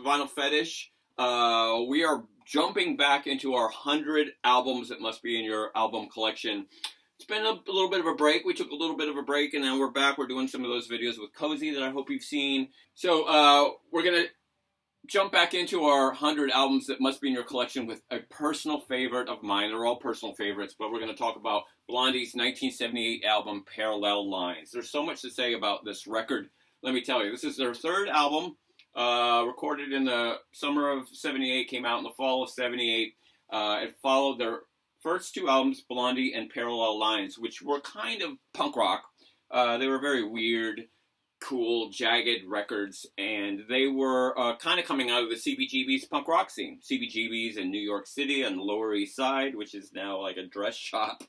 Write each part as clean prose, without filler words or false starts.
Vinyl Fetish. We are jumping back into our 100 albums that must be in your album collection. It's been a little bit of a break. We took a little bit of a break, and now we're back. We're doing some of those videos with Cozy that I hope you've seen. So we're going to jump back into our 100 albums that must be in your collection with a personal favorite of mine. They're all personal favorites, but we're going to talk about Blondie's 1978 album, Parallel Lines. There's so much to say about this record. Let me tell you, this is their third album, recorded in the summer of 78, came out in the fall of 78. It followed their first two albums, Blondie and Parallel Lines, which were kind of punk rock. They were very weird, cool, jagged records, and they were kind of coming out of the CBGB's punk rock scene. CBGB's in New York City on the Lower East Side, which is now like a dress shop.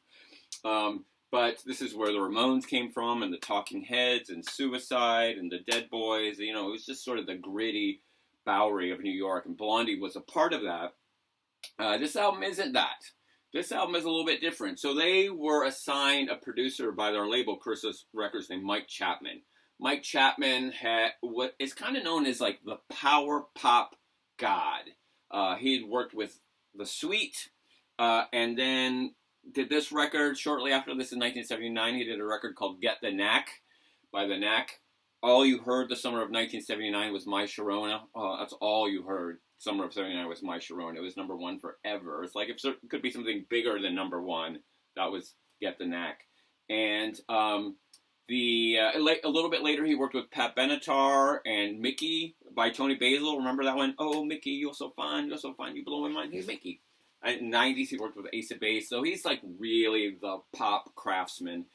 But this is where the Ramones came from, and the Talking Heads, and Suicide, and the Dead Boys. You know, it was just sort of the gritty Bowery of New York, and Blondie was a part of that. This album isn't that. This album is a little bit different. So they were assigned a producer by their label, Cursus Records, named Mike Chapman. Mike Chapman had what is kind of known as like the power pop god. He had worked with The Sweet, and then did this record shortly after this in 1979. He did a record called Get the Knack by The Knack. All you heard the summer of 1979 was My Sharona. That's all you heard. Summer of 79 was My Sharona. It was number one forever. It's like if there could be something bigger than number one, that was Get the Knack. And a little bit later, he worked with Pat Benatar and Mickey by Tony Basil. Remember that one? Oh, Mickey, you're so fine, you blow my mind. Hey, Mickey. In the 90s, he worked with Ace of Base, so he's like really the pop craftsman.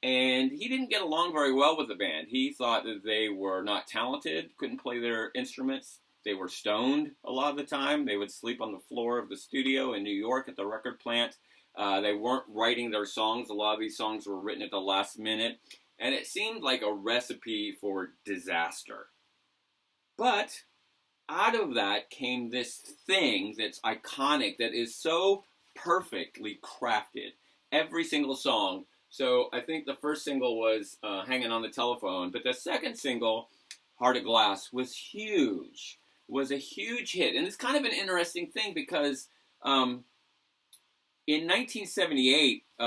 And he didn't get along very well with the band. He thought that they were not talented, couldn't play their instruments. They were stoned a lot of the time. They would sleep on the floor of the studio in New York at the record plant. They weren't writing their songs. A lot of these songs were written at the last minute. And it seemed like a recipe for disaster. But out of that came this thing that's iconic, that is so perfectly crafted. Every single song. So I think the first single was Hanging on the Telephone. But the second single, Heart of Glass, was huge. Was a huge hit. And it's kind of an interesting thing because in 1978, a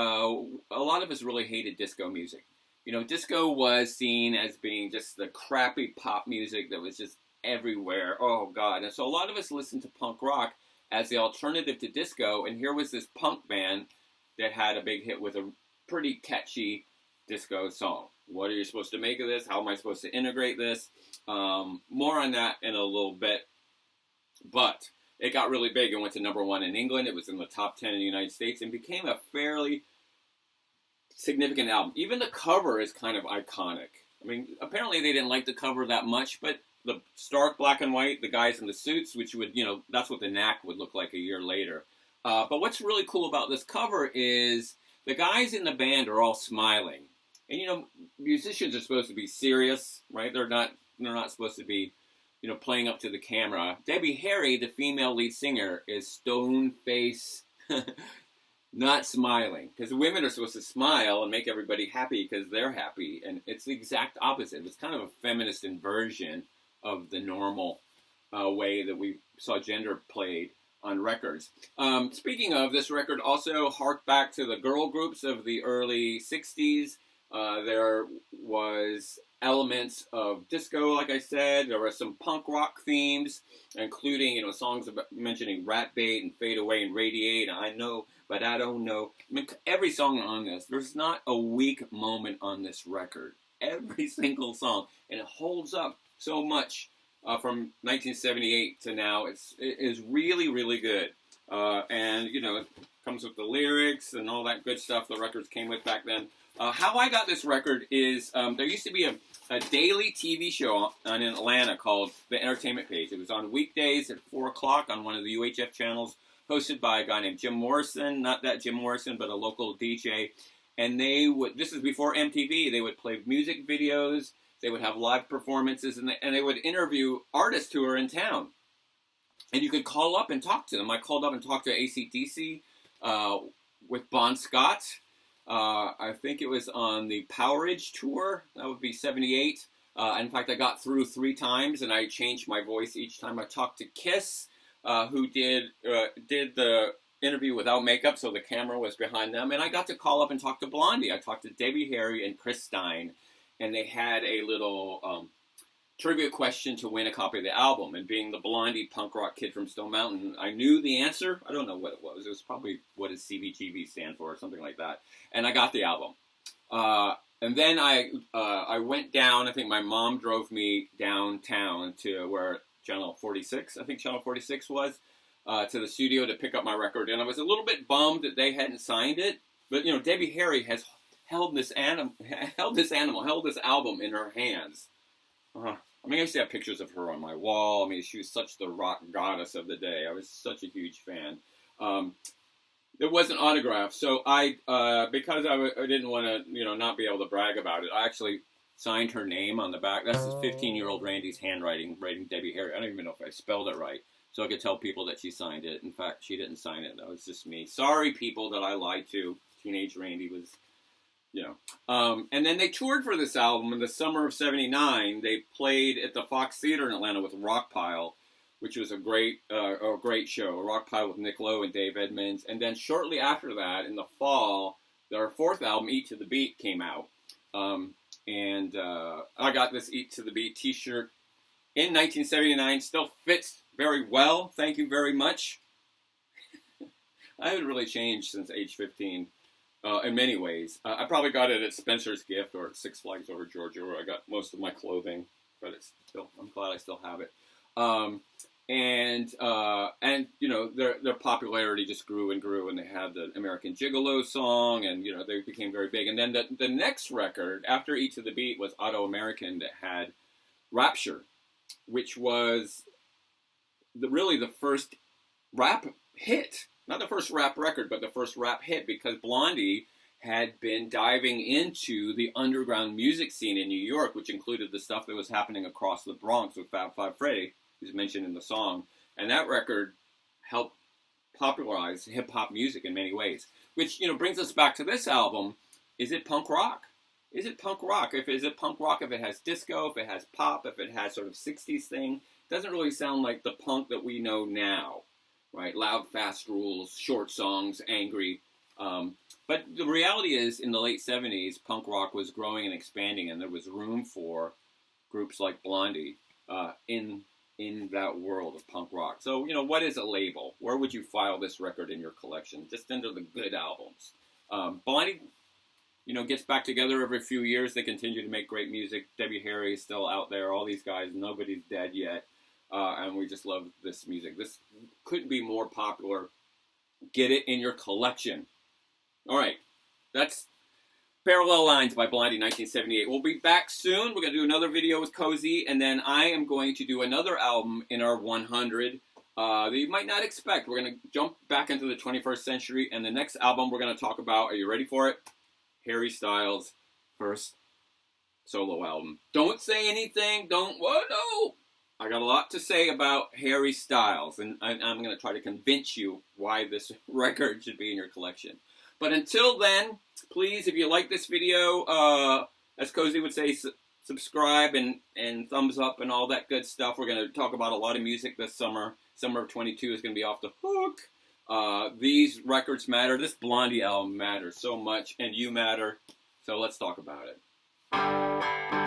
lot of us really hated disco music. You know, disco was seen as being just the crappy pop music that was just everywhere. Oh, God. And so a lot of us listened to punk rock as the alternative to disco. And here was this punk band that had a big hit with a pretty catchy disco song. What are you supposed to make of this? How am I supposed to integrate this? More on that in a little bit. But it got really big and went to number one in England. It was in the top 10 in the United States and became a fairly significant album. Even the cover is kind of iconic. I mean, apparently they didn't like the cover that much, but the stark black and white, the guys in the suits, which would, you know, that's what the Knack would look like a year later. But what's really cool about this cover is the guys in the band are all smiling. And, you know, musicians are supposed to be serious, right? They're not supposed to be, you know, playing up to the camera. Debbie Harry, the female lead singer, is stone-faced, not smiling. Because women are supposed to smile and make everybody happy because they're happy. And it's the exact opposite. It's kind of a feminist inversion of the normal way that we saw gender played on records. Speaking of, this record also harked back to the girl groups of the early 60s. There was elements of disco, like I said. There were some punk rock themes, including, you know, songs about mentioning Rat Bait and Fade Away and Radiate. I know, but I don't know. I mean, every song on this, there's not a weak moment on this record. Every single song, and it holds up so much from 1978 to now. It is really, really good. And, you know, it comes with the lyrics and all that good stuff the records came with back then. How I got this record is there used to be a daily TV show in Atlanta called The Entertainment Page. It was on weekdays at 4 o'clock on one of the UHF channels, hosted by a guy named Jim Morrison. Not that Jim Morrison, but a local DJ. And this is before MTV, they would play music videos, they would have live performances, and they would interview artists who are in town. And you could call up and talk to them. I called up and talked to AC/DC with Bon Scott. I think it was on the Powerage tour. That would be 78. In fact, I got through 3 times, and I changed my voice each time. I talked to Kiss, who did the interview without makeup, so the camera was behind them. And I got to call up and talk to Blondie. I talked to Debbie Harry and Chris Stein, and they had a little trivia question to win a copy of the album. And being the Blondie punk rock kid from Stone Mountain, I knew the answer. I don't know what it was. It was probably what does CBGB stand for or something like that. And I got the album. And then I went down. I think my mom drove me downtown to where Channel 46, I think Channel 46 was, to the studio to pick up my record. And I was a little bit bummed that they hadn't signed it. But, you know, Debbie Harry has held this album in her hands. I mean, I used to have pictures of her on my wall. I mean, she was such the rock goddess of the day. I was such a huge fan. It wasn't autographed, so because I didn't want to, you know, not be able to brag about it, I actually signed her name on the back. That's this 15-year-old Randy's handwriting, writing Debbie Harry. I don't even know if I spelled it right, so I could tell people that she signed it. In fact, she didn't sign it. That was just me. Sorry, people that I lied to. Teenage Randy was, you know. And then they toured for this album in the summer of '79. They played at the Fox Theater in Atlanta with Rockpile, which was a great show. Rockpile with Nick Lowe and Dave Edmunds. And then shortly after that, in the fall, their 4th album, Eat to the Beat, came out. I got this Eat to the Beat t-shirt in 1979. Still fits very well. Thank you very much. I haven't really changed since age 15 in many ways. I probably got it at Spencer's Gift or at Six Flags Over Georgia, where I got most of my clothing. But I'm glad I still have it. And you know, their popularity just grew and grew, and they had the American Gigolo song, and you know, they became very big. And then the next record after Eat to the Beat was Auto American, that had Rapture, which was really the first rap hit, not the first rap record, but the first rap hit, because Blondie had been diving into the underground music scene in New York, which included the stuff that was happening across the Bronx with Fab Five Freddy, who's mentioned in the song. And that record helped popularize hip-hop music in many ways. Which, you know, brings us back to this album. Is it punk rock? Is it punk rock? Is it punk rock if it has disco, if it has pop, if it has sort of 60s thing? It doesn't really sound like the punk that we know now, right? Loud, fast rules, short songs, angry. But the reality is, in the late 70s, punk rock was growing and expanding, and there was room for groups like Blondie in that world of punk rock. So, you know, what is a label? Where would you file this record in your collection? Just under the good albums. Blondie, you know, gets back together every few years. They continue to make great music. Debbie Harry is still out there. All these guys, nobody's dead yet. And we just love this music. This couldn't be more popular. Get it in your collection. All right. That's Parallel Lines by Blondie, 1978. We'll be back soon. We're going to do another video with Cozy, and then I am going to do another album in our 100 that you might not expect. We're going to jump back into the 21st century, and the next album we're going to talk about, are you ready for it? Harry Styles' first solo album. Don't say anything. What? No! I got a lot to say about Harry Styles, and I'm going to try to convince you why this record should be in your collection. But until then, please, if you like this video, as Cozy would say, subscribe and thumbs up and all that good stuff. We're going to talk about a lot of music this summer. Summer of 22 is going to be off the hook. These records matter. This Blondie album matters so much, and you matter. So let's talk about it.